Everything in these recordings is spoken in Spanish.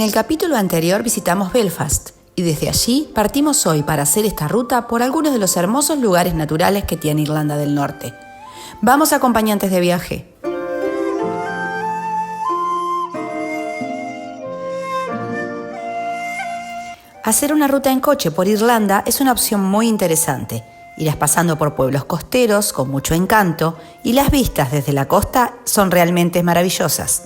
el capítulo anterior visitamos Belfast y desde allí partimos hoy para hacer esta ruta por algunos de los hermosos lugares naturales que tiene Irlanda del Norte. Vamos, acompañantes de viaje. Hacer una ruta en coche por Irlanda es una opción muy interesante. Irás pasando por pueblos costeros con mucho encanto y las vistas desde la costa son realmente maravillosas.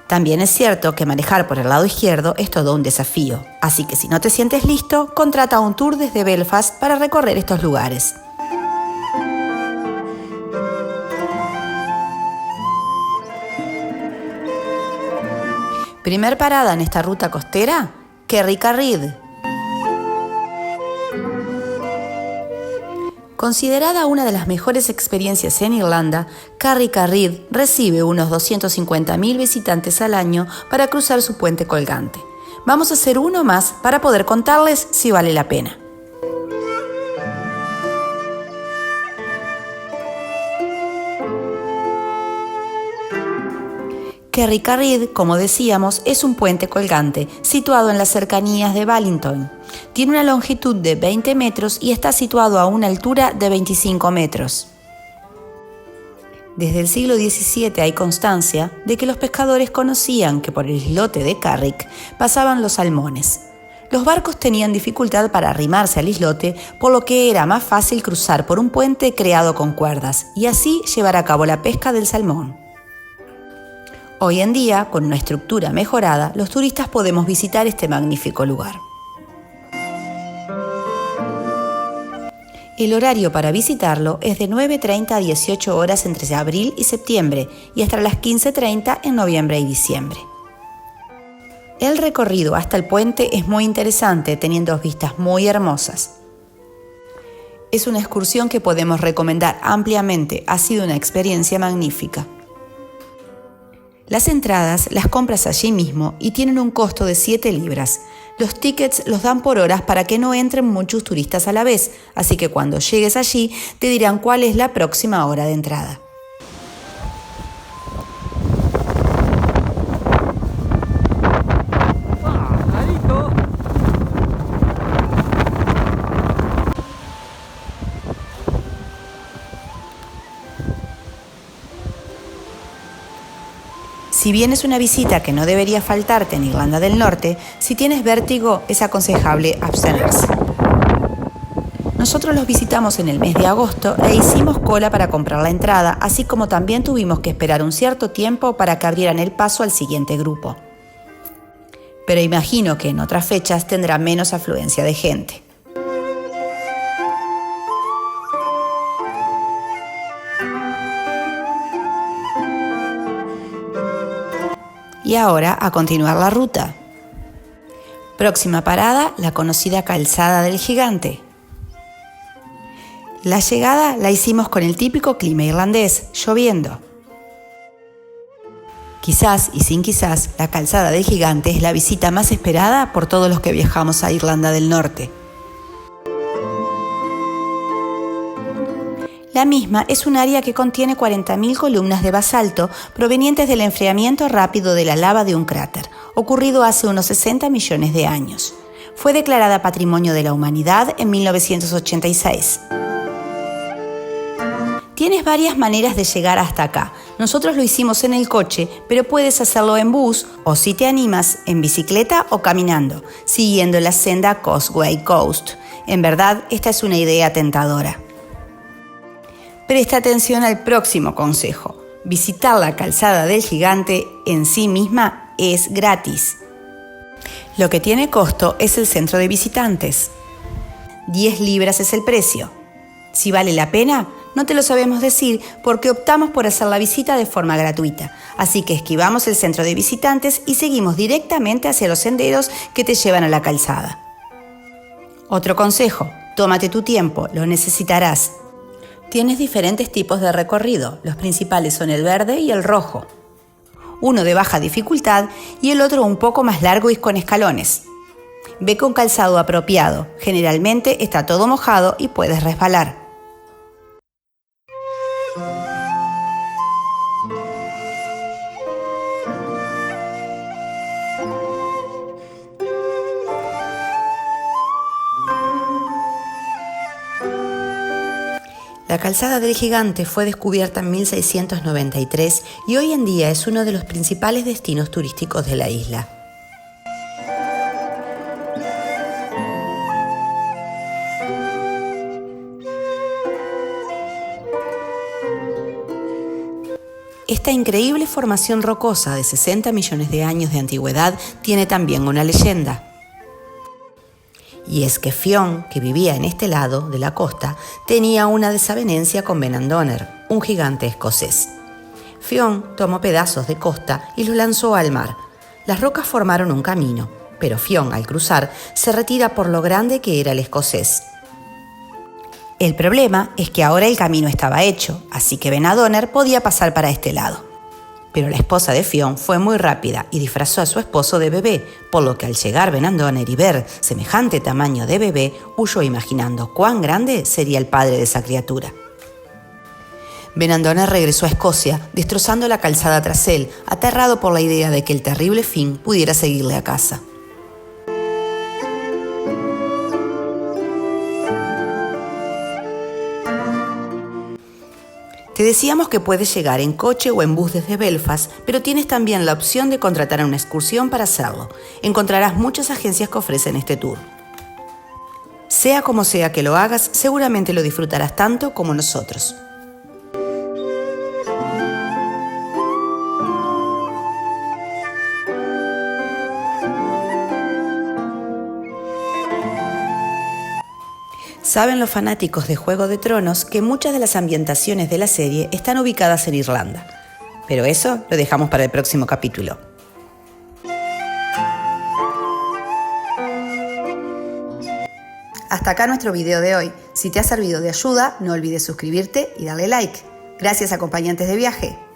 También es cierto que manejar por el lado izquierdo es todo un desafío, así que si no te sientes listo, contrata un tour desde Belfast para recorrer estos lugares. Primer parada en esta ruta costera, Kerry-Carrid. Considerada una de las mejores experiencias en Irlanda, Kerry-Carrid recibe unos 250.000 visitantes al año para cruzar su puente colgante. Vamos a hacer uno más para poder contarles si vale la pena. Kerry-Carrid, como decíamos, es un puente colgante situado en las cercanías de Ballintoy. Tiene una longitud de 20 metros y está situado a una altura de 25 metros. Desde el siglo XVII hay constancia de que los pescadores conocían que por el islote de Carrick pasaban los salmones. Los barcos tenían dificultad para arrimarse al islote, por lo que era más fácil cruzar por un puente creado con cuerdas y así llevar a cabo la pesca del salmón. Hoy en día, con una estructura mejorada, los turistas podemos visitar este magnífico lugar. El horario para visitarlo es de 9:30 a 18 horas entre abril y septiembre y hasta las 15:30 en noviembre y diciembre. El recorrido hasta el puente es muy interesante, teniendo vistas muy hermosas. Es una excursión que podemos recomendar ampliamente, ha sido una experiencia magnífica. Las entradas las compras allí mismo y tienen un costo de 7 libras. Los tickets los dan por horas para que no entren muchos turistas a la vez, así que cuando llegues allí te dirán cuál es la próxima hora de entrada. Si bien es una visita que no debería faltarte en Irlanda del Norte, si tienes vértigo es aconsejable abstenerse. Nosotros los visitamos en el mes de agosto e hicimos cola para comprar la entrada, así como también tuvimos que esperar un cierto tiempo para que abrieran el paso al siguiente grupo. Pero imagino que en otras fechas tendrá menos afluencia de gente. Y ahora a continuar la ruta. Próxima parada, la conocida Calzada del Gigante. La llegada la hicimos con el típico clima irlandés, lloviendo. Quizás y sin quizás, la Calzada del Gigante es la visita más esperada por todos los que viajamos a Irlanda del Norte. La misma es un área que contiene 40.000 columnas de basalto provenientes del enfriamiento rápido de la lava de un cráter, ocurrido hace unos 60 millones de años. Fue declarada Patrimonio de la Humanidad en 1986. Tienes varias maneras de llegar hasta acá. Nosotros lo hicimos en el coche, pero puedes hacerlo en bus o, si te animas, en bicicleta o caminando, siguiendo la senda Causeway Coast. En verdad, esta es una idea tentadora. Presta atención al próximo consejo. Visitar la Calzada del Gigante en sí misma es gratis. Lo que tiene costo es el centro de visitantes. 10 libras es el precio. Si vale la pena, no te lo sabemos decir porque optamos por hacer la visita de forma gratuita. Así que esquivamos el centro de visitantes y seguimos directamente hacia los senderos que te llevan a la calzada. Otro consejo, tómate tu tiempo, lo necesitarás. Tienes diferentes tipos de recorrido, los principales son el verde y el rojo. Uno de baja dificultad y el otro un poco más largo y con escalones. Ve con calzado apropiado, generalmente está todo mojado y puedes resbalar. La calzada del gigante fue descubierta en 1693 y hoy en día es uno de los principales destinos turísticos de la isla. Esta increíble formación rocosa de 60 millones de años de antigüedad tiene también una leyenda. Y es que Fionn, que vivía en este lado de la costa, tenía una desavenencia con Benandonner, un gigante escocés. Fionn tomó pedazos de costa y los lanzó al mar. Las rocas formaron un camino, pero Fionn, al cruzar, se retira por lo grande que era el escocés. El problema es que ahora el camino estaba hecho, así que Benandonner podía pasar para este lado. Pero la esposa de Fionn fue muy rápida y disfrazó a su esposo de bebé, por lo que al llegar Benandonner y ver semejante tamaño de bebé, huyó imaginando cuán grande sería el padre de esa criatura. Benandonner regresó a Escocia, destrozando la calzada tras él, aterrado por la idea de que el terrible Finn pudiera seguirle a casa. Te decíamos que puedes llegar en coche o en bus desde Belfast, pero tienes también la opción de contratar una excursión para hacerlo. Encontrarás muchas agencias que ofrecen este tour. Sea como sea que lo hagas, seguramente lo disfrutarás tanto como nosotros. Saben los fanáticos de Juego de Tronos que muchas de las ambientaciones de la serie están ubicadas en Irlanda. Pero eso lo dejamos para el próximo capítulo. Hasta acá nuestro video de hoy. Si te ha servido de ayuda, no olvides suscribirte y darle like. Gracias, acompañantes de viaje.